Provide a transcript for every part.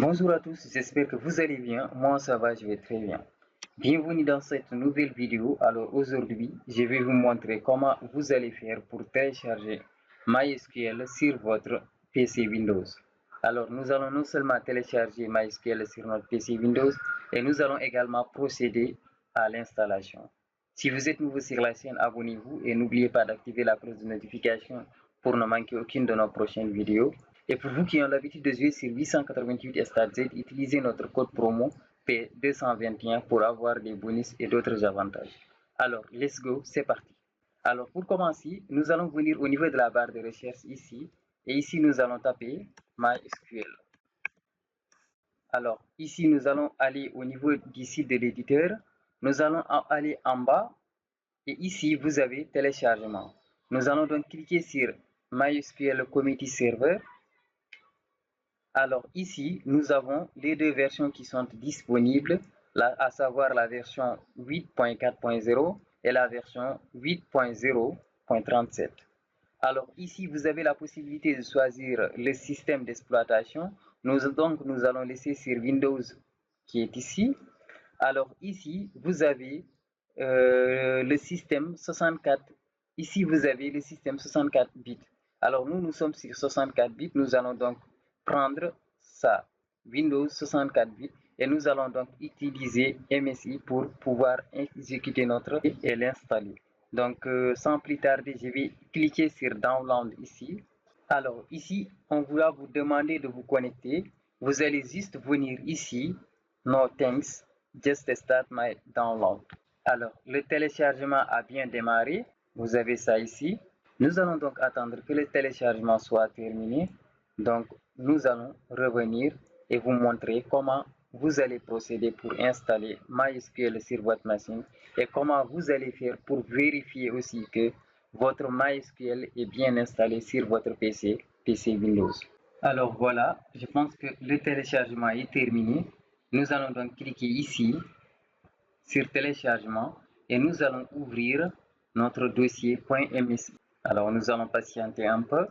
Bonjour à tous, j'espère que vous allez bien. Moi ça va, je vais très bien. Bienvenue dans cette nouvelle vidéo. Alors aujourd'hui, je vais vous montrer comment vous allez faire pour télécharger MySQL sur votre PC Windows. Alors nous allons non seulement télécharger MySQL sur notre PC Windows, et nous allons également procéder à l'installation. Si vous êtes nouveau sur la chaîne, abonnez-vous et n'oubliez pas d'activer la cloche de notification pour ne manquer aucune de nos prochaines vidéos. Et pour vous qui ont l'habitude de jouer sur 888 Start Z, utilisez notre code promo P221 pour avoir des bonus et d'autres avantages. Alors, let's go, c'est parti. Alors, pour commencer, nous allons venir au niveau de la barre de recherche ici. Et ici, nous allons taper MySQL. Alors, ici, nous allons aller au niveau du site de l'éditeur. Nous allons aller en bas. Et ici, vous avez téléchargement. Nous allons donc cliquer sur MySQL Community Server. Alors ici, nous avons les deux versions qui sont disponibles, à savoir la version 8.4.0 et la version 8.0.37. Alors ici, vous avez la possibilité de choisir le système d'exploitation. Nous allons laisser sur Windows qui est ici. Alors ici, vous avez le système 64. Ici, vous avez le système 64 bits. Alors nous sommes sur 64 bits. Nous allons donc prendre ça, Windows 64 bits, et nous allons donc utiliser MSI pour pouvoir exécuter notre et l'installer. Donc sans plus tarder, je vais cliquer sur Download ici. Alors ici, on va vous demander de vous connecter. Vous allez juste venir ici, No thanks, just start my download. Alors le téléchargement a bien démarré. Vous avez ça ici. Nous allons donc attendre que le téléchargement soit terminé. Donc nous allons revenir et vous montrer comment vous allez procéder pour installer MySQL sur votre machine et comment vous allez faire pour vérifier aussi que votre MySQL est bien installé sur votre PC Windows. Alors voilà, je pense que le téléchargement est terminé. Nous allons donc cliquer ici sur téléchargement et nous allons ouvrir notre dossier .msi. Alors nous allons patienter un peu.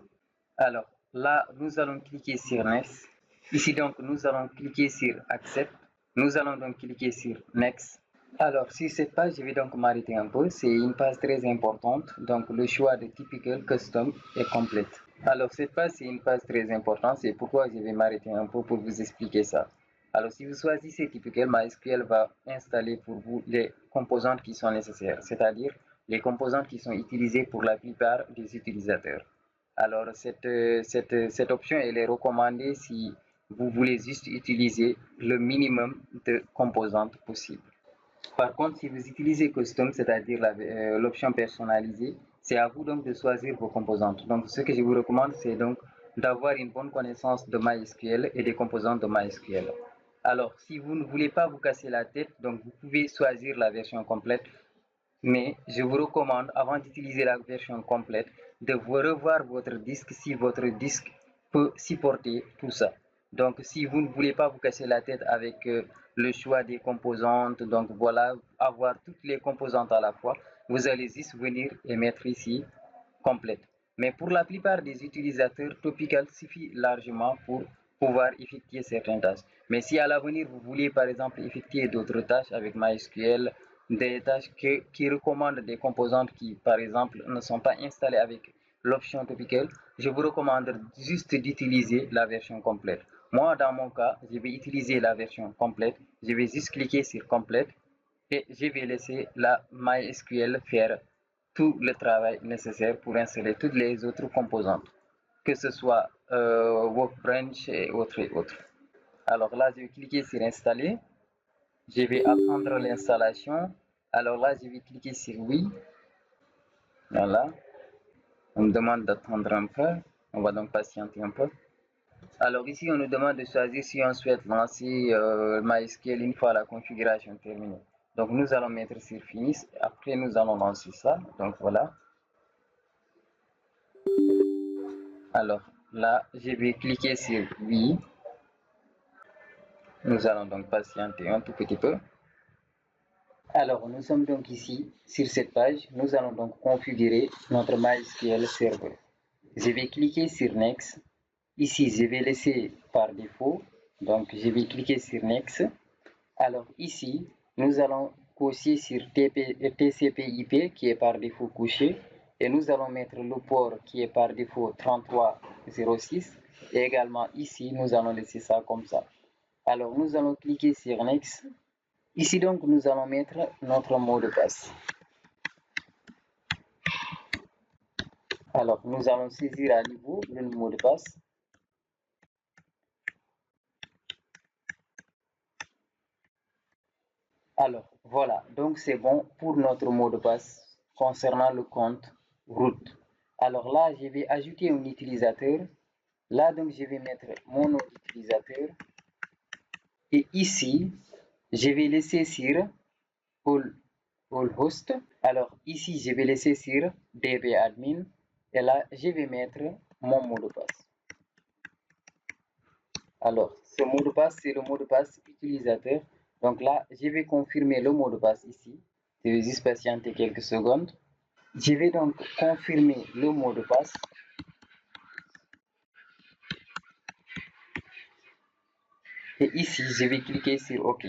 Alors là, nous allons cliquer sur Next. Ici donc, nous allons cliquer sur Accept. Nous allons donc cliquer sur Next. Alors sur cette page, je vais donc m'arrêter un peu. C'est une page très importante. Donc le choix de Typical Custom est complète. Alors cette page, c'est une page très importante. C'est pourquoi je vais m'arrêter un peu pour vous expliquer ça. Alors si vous choisissez Typical, MySQL va installer pour vous les composantes qui sont nécessaires, c'est-à-dire les composantes qui sont utilisées pour la plupart des utilisateurs. Alors cette option elle est recommandée si vous voulez juste utiliser le minimum de composantes possible. Par contre, si vous utilisez Custom, c'est-à-dire l'option personnalisée, c'est à vous donc de choisir vos composantes. Donc ce que je vous recommande, c'est donc d'avoir une bonne connaissance de MySQL et des composantes de MySQL. Alors, si vous ne voulez pas vous casser la tête, donc vous pouvez choisir la version complète. Mais je vous recommande, avant d'utiliser la version complète, de revoir votre disque si votre disque peut supporter tout ça. Donc, si vous ne voulez pas vous casser la tête avec le choix des composantes, donc voilà, avoir toutes les composantes à la fois, vous allez juste venir et mettre ici complète. Mais pour la plupart des utilisateurs, Topical suffit largement pour pouvoir effectuer certaines tâches. Mais si à l'avenir vous voulez par exemple effectuer d'autres tâches avec MySQL, des tâches qui recommandent des composantes qui par exemple ne sont pas installées avec l'option Topical, je vous recommande juste d'utiliser la version complète. Moi dans mon cas, je vais utiliser la version complète. Je vais juste cliquer sur complète et je vais laisser la MySQL faire tout le travail nécessaire pour installer toutes les autres composantes, que ce soit Workbench et autres et autres. Alors là, je vais cliquer sur installer. Je vais attendre l'installation. Alors là, je vais cliquer sur oui. Voilà. On me demande d'attendre un peu. On va donc patienter un peu. Alors ici, on nous demande de choisir si on souhaite lancer MySQL une fois la configuration terminée. Donc nous allons mettre sur Finish. Après, nous allons lancer ça. Donc voilà. Alors là, je vais cliquer sur oui. Nous allons donc patienter un tout petit peu. Alors, nous sommes donc ici sur cette page. Nous allons donc configurer notre MySQL Server. Je vais cliquer sur Next. Ici, je vais laisser par défaut. Donc, je vais cliquer sur Next. Alors ici, nous allons cocher sur TCP/IP qui est par défaut couché et nous allons mettre le port qui est par défaut 3306 et également ici, nous allons laisser ça comme ça. Alors, nous allons cliquer sur Next. Ici donc, nous allons mettre notre mot de passe. Alors, nous allons saisir à nouveau le mot de passe. Alors, voilà, donc c'est bon pour notre mot de passe concernant le compte root. Alors là, je vais ajouter un utilisateur. Là, donc, je vais mettre mon nom d'utilisateur. Et ici, je vais laisser sur all host. Alors ici, je vais laisser sur dbadmin. Et là, je vais mettre mon mot de passe. Alors, ce mot de passe, c'est le mot de passe utilisateur. Donc là, je vais confirmer le mot de passe ici. Je vais juste patienter quelques secondes. Je vais donc confirmer le mot de passe. Et ici, je vais cliquer sur OK.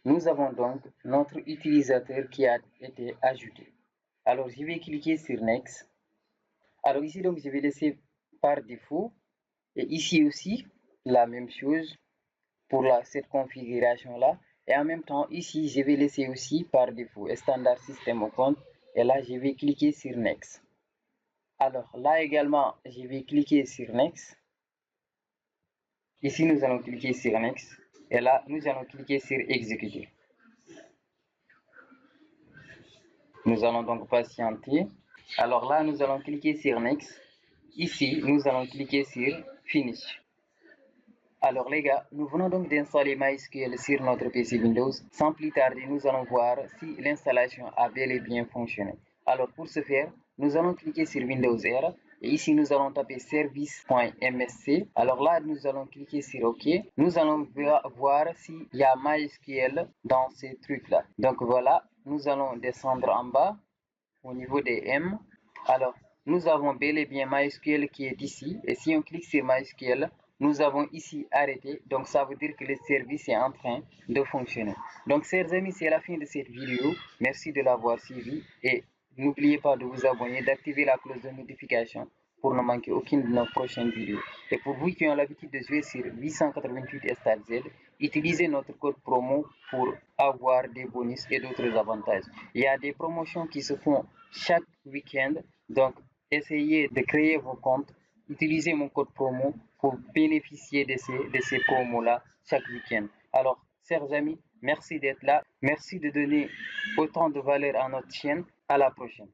Nous avons donc notre utilisateur qui a été ajouté. Alors, je vais cliquer sur Next. Alors ici, donc, je vais laisser par défaut. Et ici aussi, la même chose pour cette configuration-là. Et en même temps, ici, je vais laisser aussi par défaut standard système au compte. Et là, je vais cliquer sur Next. Alors là également, je vais cliquer sur Next. Ici, nous allons cliquer sur Next. Et là, nous allons cliquer sur Exécuter. Nous allons donc patienter. Alors là, nous allons cliquer sur Next. Ici, nous allons cliquer sur Finish. Alors les gars, nous venons donc d'installer MySQL sur notre PC Windows. Sans plus tarder, nous allons voir si l'installation a bel et bien fonctionné. Alors pour ce faire, nous allons cliquer sur Windows R. Et ici, nous allons taper service.msc. Alors là, nous allons cliquer sur OK. Nous allons voir s'il y a MySQL dans ces trucs-là. Donc voilà, nous allons descendre en bas au niveau des M. Alors, nous avons bel et bien MySQL qui est ici. Et si on clique sur MySQL, nous avons ici arrêté. Donc, ça veut dire que le service est en train de fonctionner. Donc, chers amis, c'est la fin de cette vidéo. Merci de l'avoir suivi. Et n'oubliez pas de vous abonner, d'activer la cloche de notification pour ne manquer aucune de nos prochaines vidéos. Et pour vous qui ont l'habitude de jouer sur 888 StarZ, utilisez notre code promo pour avoir des bonus et d'autres avantages. Il y a des promotions qui se font chaque week-end. Donc, essayez de créer vos comptes. Utilisez mon code promo pour bénéficier de ces promos-là chaque week-end. Alors, chers amis, merci d'être là. Merci de donner autant de valeur à notre chaîne. À la prochaine.